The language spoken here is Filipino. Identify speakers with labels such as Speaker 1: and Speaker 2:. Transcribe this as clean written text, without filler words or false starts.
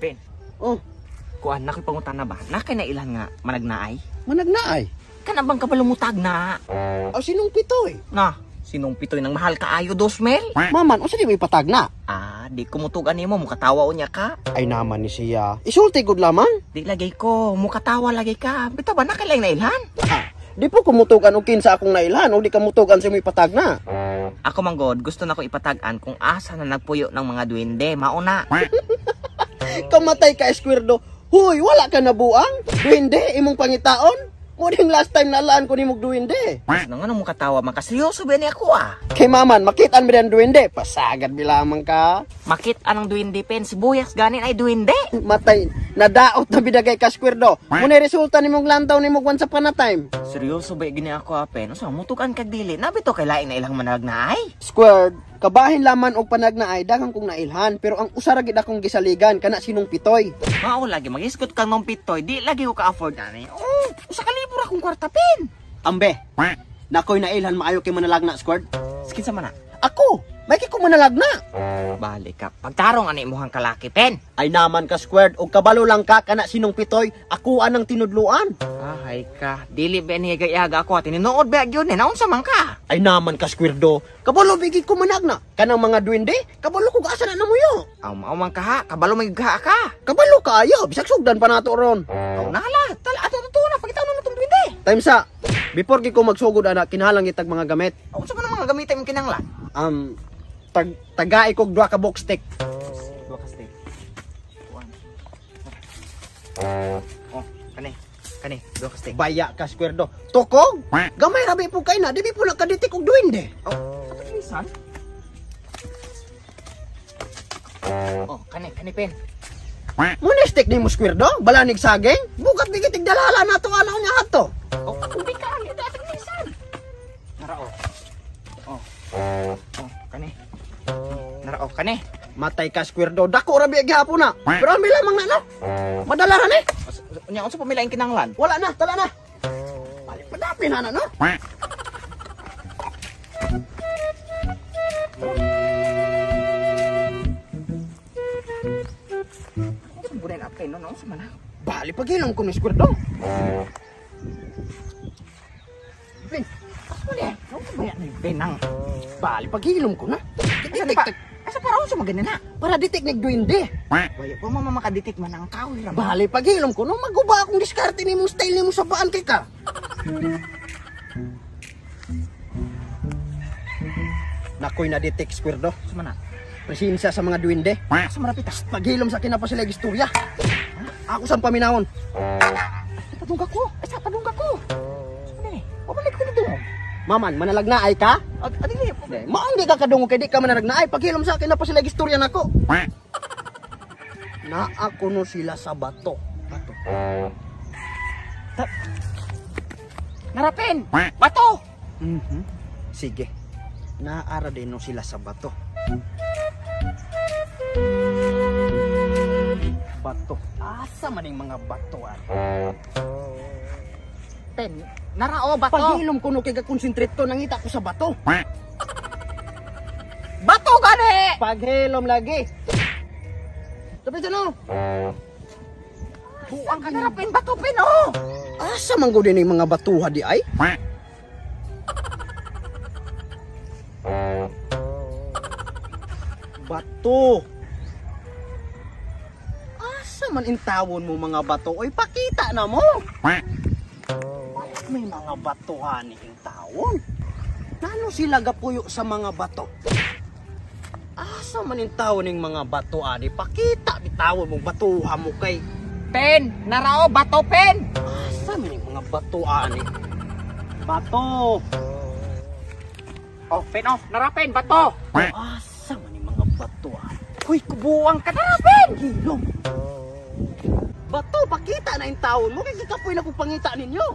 Speaker 1: Pen,
Speaker 2: Oh,
Speaker 1: kuan nakipangutan na ba? Nakay na ilan nga managnaay?
Speaker 2: managnaay.
Speaker 1: Kana bang kabalumutag na?
Speaker 2: O sinong pitoy?
Speaker 1: Na, sinong pitoy ng mahal kaayo dosmel?
Speaker 2: Maman, o di mo ipatag na?
Speaker 1: Di kumutugan nimo mukatawa unya ka.
Speaker 2: Ay naman ni siya. Isulti gud lamang.
Speaker 1: Di lagay ko, mukatawa lagay ka. Bitaw ba nakay lang na ilhan?
Speaker 2: Di po kumutugan og kinsa akong nailhan o di kamutugan sa mo ipatag na.
Speaker 1: Ako manggod, gusto na ko ipatagan kung asa na nagpuyo ng mga duwende, mauna.
Speaker 2: Kamatay ka, Esquerdo. Huy, wala ka na buang? Duwende, imong pangitaon? Muding last time nalaan ko ni mong duwende.
Speaker 1: Ano nga nang mukatawa man kaseryoso ba ni ako
Speaker 2: Kay maman, makitaan mo din duwende. Pasagad bilamang ka.
Speaker 1: Makit anong duwende pen, sibuyas ganin ay duwende.
Speaker 2: Matay, nadaot na bidagay ka, Esquerdo. Muna resulta ni mong lantaw ni mong once upon a time.
Speaker 1: Seryoso ba gini ako pen? Usa mutukan kag dili, nabito kay lain na ilang managnaay.
Speaker 2: Squared, kabahin laman og panagnaay daghang kong nailhan pero ang usa ra gid akong gisaligan kana sinong pitoy.
Speaker 1: Mao lagi magiskot kang nung pitoy, di lagi ko ka-afford ani. Oh, usa ka libro akong kwarta pen.
Speaker 2: Ambe, nakoy nailhan maayo kay manalagna, Squared.
Speaker 1: Skin sa mana.
Speaker 2: Ako, may kay ko manalagna.
Speaker 1: Balik ka. Pagtarong ani imong kalaki pen.
Speaker 2: Ay naman ka, Squared, og kabalo lang ka kana sinong pitoy, ako anang tinudluan.
Speaker 1: Ay ka, dili ben higayaga ako at tinuod ba gyud ni naunsa man ka?
Speaker 2: Ay naman ka, Squirdo, kabalo bigid ko managna. Kanang mga duwende, kabalo ko asa na namuyo.
Speaker 1: Aw mao man ka ha, kabalo may ka ka.
Speaker 2: Kabalo kaayo, bisag sugdan pa nato ron.
Speaker 1: Aw nala, tala ato totoo na pagitaw na natong duwende.
Speaker 2: Time sa, before gi ko magsugod ana, kinahanglan itag mga gamit.
Speaker 1: Aw unsa man ang mga gamitin mo kinahanglan?
Speaker 2: Tagai kog duha ka box stick.
Speaker 1: Duha ka stick. Oh, kani, duha ka stick.
Speaker 2: Baya ka, Squirdo. Tukog? Gamay rabi po kay na, di po nagkaditik og duwende.
Speaker 1: Oh, sa tulisan. Oh, kani pen.
Speaker 2: Muna stick ni mo, Squirdo? Balanig saging? Bukat bigitig dalala na to ano niya hato.
Speaker 1: Oh, ubi ka, ito sa tulisan. Nara oh. Oh, kani. Nara oh, kani.
Speaker 2: Matay ka, Squirdo. Dako rabi gihapon na. Pero ang lamang na no. Madala ra ni.
Speaker 1: Unya unsa pamilaing kinahanglan?
Speaker 2: Wala na, tala na. Balik padapi na no.
Speaker 1: Bunen apay no, unsa man ha?
Speaker 2: Balik pagilom ko ni Squirdo. Pin,
Speaker 1: Ano ni? Unsa ba yan ni benang?
Speaker 2: balik pagilom ko na.
Speaker 1: Asa para unsa maganin na?
Speaker 2: Para ditik nig duwende.
Speaker 1: Waya pa makaditik man ang kahoy ra.
Speaker 2: Balik pagilom ko no, maguba akong diskarte ni mo style ni mo sa baan kay ka. Nakoy na ditik, Squirdo.
Speaker 1: Unsa man na?
Speaker 2: Presensya sa mga duwende.
Speaker 1: Asa marapitas?
Speaker 2: Paghilom sa kinapasilag istorya. Ako sa paminawon.
Speaker 1: Padungga ko. Asa padungga ko? Ano ni? Pabalik ko ni dungog.
Speaker 2: Maman, manalagnaay ka?
Speaker 1: Adili.
Speaker 2: Maong di ka kadungog kay di ka manalagnaay. Paghilom sa kinapasilag istorya nako. Na ako no sila sa bato.
Speaker 1: Narapin. Bato.
Speaker 2: Sige. Naara din no sila sa bato. Bato. Asa maning mga batoan?
Speaker 1: Pen. Narao bato.
Speaker 2: Paghilom ko no kay ka-concentrate to nangita ko sa bato.
Speaker 1: Bato gani.
Speaker 2: Paghilom lagi. Tapi no.
Speaker 1: Buang ka narapin bato pen oh.
Speaker 2: Asa man gud ni mga batuha di ay? Bato. Asa man intawon mo mga bato? Oy, pakita na mo. May mga batuhan ni intawon. Nano sila gapuyo sa mga bato? Asa man intawon ning mga bato ani? Pakita bitawon mo batuha mo kay.
Speaker 1: Pen. Narao bato pen.
Speaker 2: Asa man ning mga bato ani? Bato.
Speaker 1: Oh, pen oh. Narapin bato.
Speaker 2: Asa man ning mga bato ani?
Speaker 1: Hoy, kubuang ka narapin.
Speaker 2: Gilom. Bato, pakita na yung taon mo. Kaya kapoy na kung pangita ninyo.